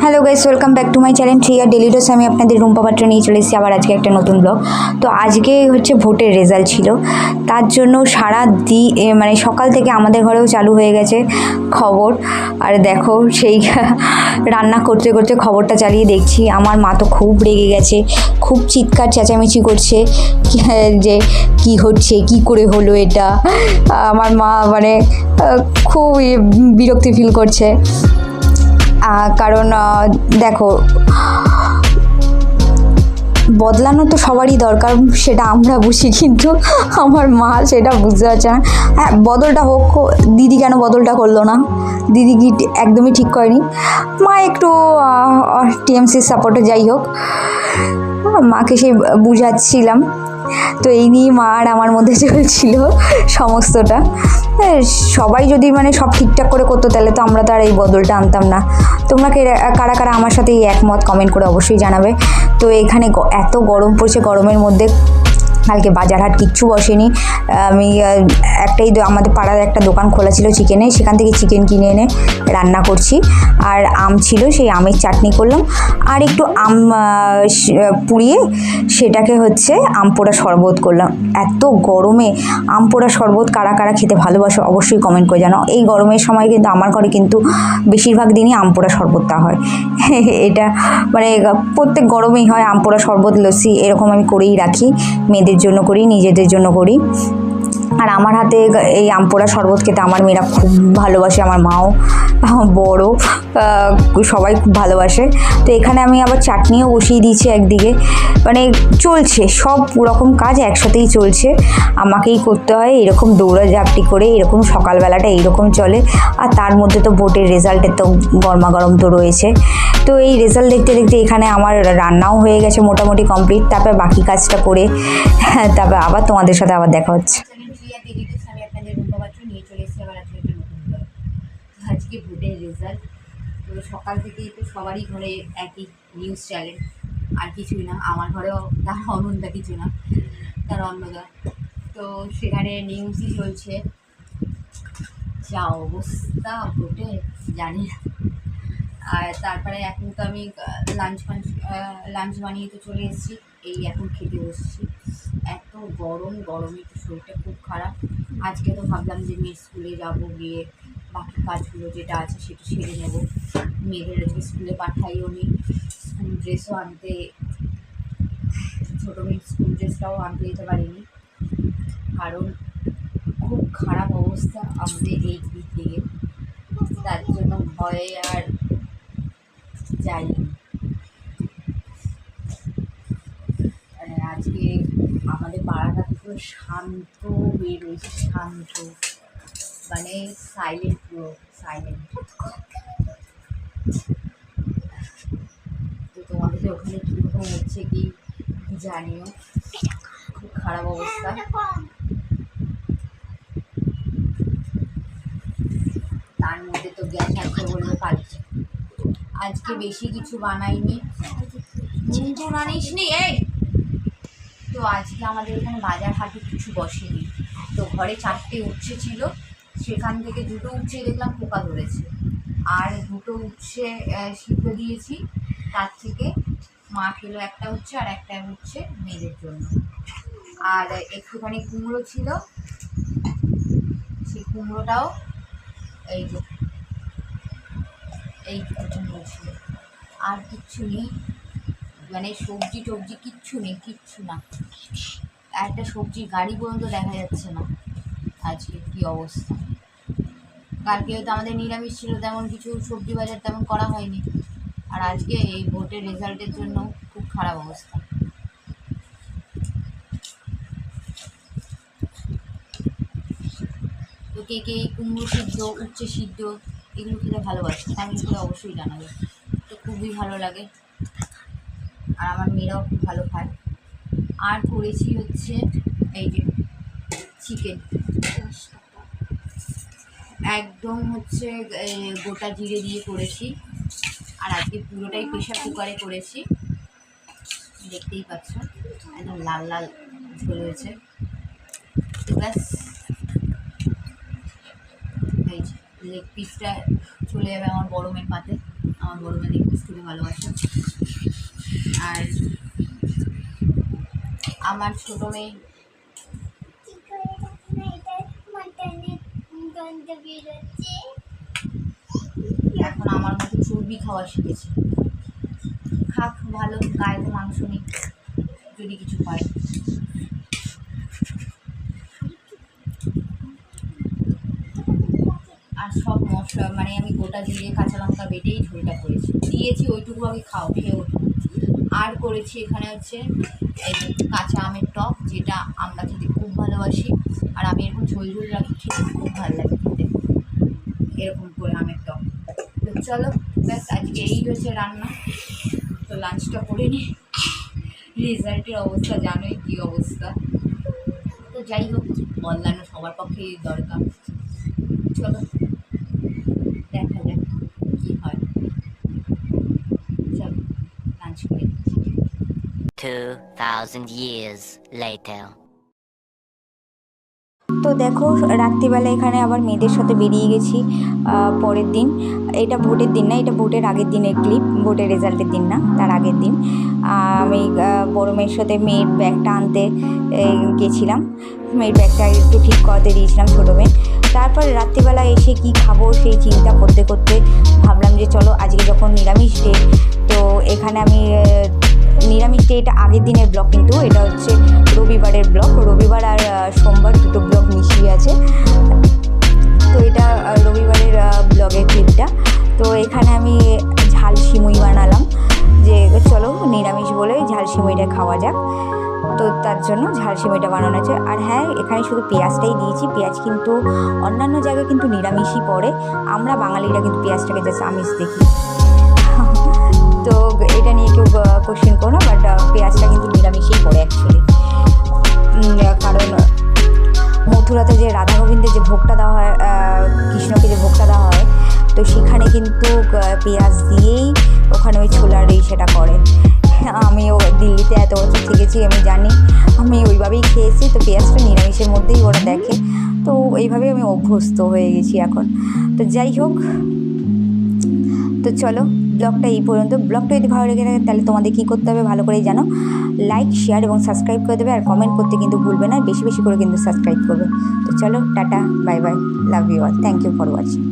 Hello guys, welcome back to my channel three R daily dose. আমি আপনাদের রুম্পা পাত্র নিয়ে চলে এসেছি আবার আজকে একটা নতুন ব্লগ। তো আজকে হচ্ছে ভোটের রেজাল্ট ছিল, তার জন্য মানে সকাল থেকে আমাদের ঘরেও চালু হয়ে গেছে খবর। আর দেখো সেই রান্না করতে করতে খবরটা চালিয়ে দেখছি। আমার মা তো খুব রেগে গেছে, খুব চিৎকার চেঁচামেচি করছে যে কি হচ্ছে, কি করে হলো এটা। আমার মা মানে খুব বিরক্তি ফিল করছে, কারণ দেখো বদলানো তো সবারই দরকার, সেটা আমরা বুঝি, কিন্তু আমার মা সেটা বুঝতে পারছে না। হ্যাঁ, বদলটা হোক, দিদি কেন বদলটা করলো না? দিদি কি একদমই ঠিক করেনি? মা একটু টিএমসির সাপোর্টে, যাই হোক মাকে সেই বুঝাচ্ছিলাম। তো এই নিয়ে মা আর আমার মধ্যে চলছিল সমস্তটা। সবাই যদি মানে সব ঠিকঠাক করে করতো তাহলে তো আমরা তো আর এই বদলটা আনতাম না। তোমরা কারা কারা আমার সাথে এই একমত কমেন্ট করে অবশ্যই জানাবে। তো এখানে এত গরম পড়ছে, গরমের মধ্যে কালকে বাজার হাট কিচ্ছু বসেনি। আমি আমাদের পাড়ার একটা দোকান খোলা ছিল চিকেনের, সেখান থেকে চিকেন কিনে এনে রান্না করছি। আর আম ছিল, সেই আমের চাটনি করলাম, আর একটু আম পুড়িয়ে সেটাকে হচ্ছে আম পোড়া শরবত করলাম। এত গরমে আম পোড়া শরবত কারা কারা খেতে ভালোবাসো অবশ্যই কমেন্ট করে জানাও। এই গরমের সময় কিন্তু আমার ঘরে কিন্তু বেশিরভাগ দিনই আম পোড়া শরবতটা হয়। এটা মানে প্রত্যেক গরমেই হয় আম পোড়া শরবত, লস্যি, এরকম আমি করেই রাখি। মেয়েদের জন্য করি, নিজেদের জন্য করি। আর আমার হাতে এই আম পোড়া শরবত খেতে আমার মেয়েরা খুব ভালোবাসে, আমার মাও, বড়, সবাই খুব ভালোবাসে। তো এখানে আমি আবার চাটনিও বসিয়ে দিয়েছি একদিকে। মানে চলছে, সব রকম কাজ একসাথেই চলছে, আমাকেই করতে হয়। এরকম দৌড়াঝাপটি করে এরকম সকালবেলাটা এইরকম চলে। আর তার মধ্যে তো ভোটের রেজাল্টের তো গরমাগরম তো রয়েছে। তো এই রেজাল্ট দেখতে দেখতে এখানে আমার রান্নাও হয়ে গেছে মোটামুটি কমপ্লিট। তারপর বাকি কাজটা করে তারপর আবার তোমাদের সাথে আবার দেখা হচ্ছে। আমি আপনাদের রুম্পা পাত্র নিয়ে চলে এসেছি আবার আজকে একটা নতুন ব্লগ। আজকে ভোটের রেজাল্ট। তো সকাল থেকেই তো সবারই ঘরে একই নিউজ চ্যানেল, আর কিছুই না। আমার ঘরেও তার অনন্দা কিছু না, তার অন্নদা। তো সেখানে নিউজই চলছে, যা অবস্থা ভোটে জানি না। আর তারপরে এখন তো আমি লাঞ্চ বানিয়ে তো চলে এসেছি, এই এখন খেতে বসছি। এত গরমে তো শরীরটা খুব খারাপ। আজকে তো ভাবলাম যে মেয়ের স্কুলে যাবো, গিয়ে বাকি কাজগুলো যেটা আছে সেটা সেরে নেবো। মেয়েদের আজকে স্কুলে পাঠাইও নি, স্কুল ড্রেসও আনতে, ছোটো মেয়ের স্কুল ড্রেসটাও আনতে যেতে পারিনি, কারণ খুব খারাপ অবস্থা আমাদের এই দিক থেকে। তার জন্য ভয়ে আর যাইনি। আজকে আমাদের পাড়াটা পুরো শান্ত হয়ে রয়েছে, শান্ত মানে সাইলেন্ট, পুরো সাইলেন্ট। তো তোমাদের ওখানে কীরকম হচ্ছে কি জানিও, খুব খারাপ অবস্থা। তার মধ্যে তো গ্যাস আছে বললে পাচ্ছে। আজকে বেশি কিছু বানাইনি, নুন আনিস নি এই। তো আজকে আমাদের এখানে বাজার হাটে কিছু বসেনি। তো ঘরে 4টে উচ্ছে ছিল, সেখান থেকে 2টো উচ্ছে দেখলাম পোকা ধরেছে, আর 2টো উচ্ছে সিদ্ধ দিয়েছি। তার থেকে মা খেলো একটা উচ্ছে, আর একটা উচ্ছে মেয়েদের জন্য। আর একটুখানি কুমড়ো ছিল, সেই কুমড়োটাও এই যে এই কুমড়ো ছিল। আর কিচ্ছু নেই, মানে সবজি টবজি কিচ্ছু নেই, কিচ্ছু না। একটা সবজির গাড়ি পর্যন্ত দেখা যাচ্ছে না। আজকে কি অবস্থা। কালকে হয়তো আমাদের নিরামিষ ছিল, তেমন কিছু সবজি বাজার তেমন করা হয়নি। আর আজকে এই ভোটের রেজাল্টের জন্য খুব খারাপ অবস্থা। তো কে কে কুমড়ো সিদ্ধ, উচ্ছে সিদ্ধ এগুলো খেতে ভালোবাসে কমেন্ট করে অবশ্যই জানাবে। তো খুবই ভালো লাগে, আর আমার মেয়েরাও খুব ভালো খায়। আর করেছি হচ্ছে এই যে চিকেন, একদম হচ্ছে গোটা জিরে দিয়ে করেছি। আর আজকে পুরোটাই প্রেশার কুকারে করেছি, দেখতেই পাচ্ছ একদম লাল লাল ঝোল হয়েছে। ব্যাস এই যে লেগ পিসটা চলে যাবে আমার বড় মেয়ের পাতে। আমার বড় মেয়ে লেগ পিস খেতে ভালোবাসে। আর আমার ছোটো মেয়ে এখন আমার মতো চর্বি খাওয়া শিখেছে। খাক ভালো, গায়ে তো মাংস নেই, যদি কিছু হয়। আর সব মশলা মানে আমি গোটা জিরে কাঁচা লঙ্কা বেটেই ঝোলটা করেছি, দিয়েছি ওইটুকু আগে খাও, খেয়ে ওঠো। আর করেছি এখানে হচ্ছে এই যে কাঁচা আমের টক, যেটা আমরা খেতে খুব ভালোবাসি। আর আমি এরকম ঝোল ঝোল রাখি, খেতে খুব ভালো লাগে খেতে এরকম করে আমের টক। তো চলো ব্যাস আজকে এই হচ্ছে রান্না। তো লাঞ্চটা করে নিই। রেজাল্টের অবস্থা জানোই কী অবস্থা। তো যাই হোক, বদলানো সবার পক্ষেই দরকার। চলো দেখা যাক কী হয়। চলো লাঞ্চ করে। 2,000 years later. তো দেখো রাত্রিবেলা এখানে আবার মেয়েদের সাথে বেরিয়ে গেছি পরের দিন। এটা ভোটের দিন না, এটা ভোটের আগের দিনের ক্লিপ, ভোটের রেজাল্টের দিন না, তার আগের দিন। আমি বড় মেয়ের সাথে মেয়ের ব্যাগটা আনতে গেছিলাম। মেয়ের ব্যাগটা একটু ঠিক করাতে দিয়েছিলাম ছোটো মেয়ে। তারপর রাত্রিবেলা এসে কি খাবো সেই চিন্তা করতে করতে ভাবলাম যে চলো আজকে যখন নিরামিষ ডে, তো এখানে আমি নিরামিষ ডে, এটা আগের দিনের ব্লগ, কিন্তু এটা হচ্ছে রবিবারের ব্লগ। রবিবার আর সোমবার দুটো ব্লগ মিশিয়ে আছে। তো এটা রবিবারের ব্লগের ক্লিপটা। তো এখানে আমি ঝাল সিমুই বানালাম, যে চলো নিরামিষ বলে ঝাল সিমুইটা খাওয়া যাক। তো তার জন্য ঝাল সিমুইটা বানানো আছে। আর হ্যাঁ, এখানে শুধু পেঁয়াজটাই দিয়েছি। পেঁয়াজ কিন্তু অন্যান্য জায়গায় কিন্তু নিরামিষই পড়ে, আমরা বাঙালিরা কিন্তু পেঁয়াজটাকে জাস্ট আমিষ দেখি। তো এটা নিয়ে কেউ কোশ্চেন করো না, বাট পেঁয়াজটা কিন্তু নিরামিষই পড়ে অ্যাকচুয়ালি। কারণ মথুরাতে যে রাধা গোবিন্দের যে ভোগটা দেওয়া হয়, কৃষ্ণকে যে ভোগটা দেওয়া হয়, তো সেখানে কিন্তু পেঁয়াজ দিয়েই ওখানে ওই ছোলার সেটা করে। আমিও দিল্লিতে এত বছর থেকেছি, আমি জানি, আমি ওইভাবেই খেয়েছি। তো পেঁয়াজটা নিরামিষের মধ্যেই ওরা দেখে, তো এইভাবেই আমি অভ্যস্ত হয়ে গেছি এখন। তো যাই হোক, তো চলো ব্লগটা এই পর্যন্ত। ব্লগটা যদি ভালো লেগে থাকে তাহলে তোমাদের কী করতে হবে ভালো করেই জানো, লাইক শেয়ার এবং সাবস্ক্রাইব করে দেবে। আর কমেন্ট করতে কিন্তু ভুলবে না, বেশি বেশি করে কিন্তু সাবস্ক্রাইব করবে। তো চলো tata, bye bye, love you all, thank you for watching.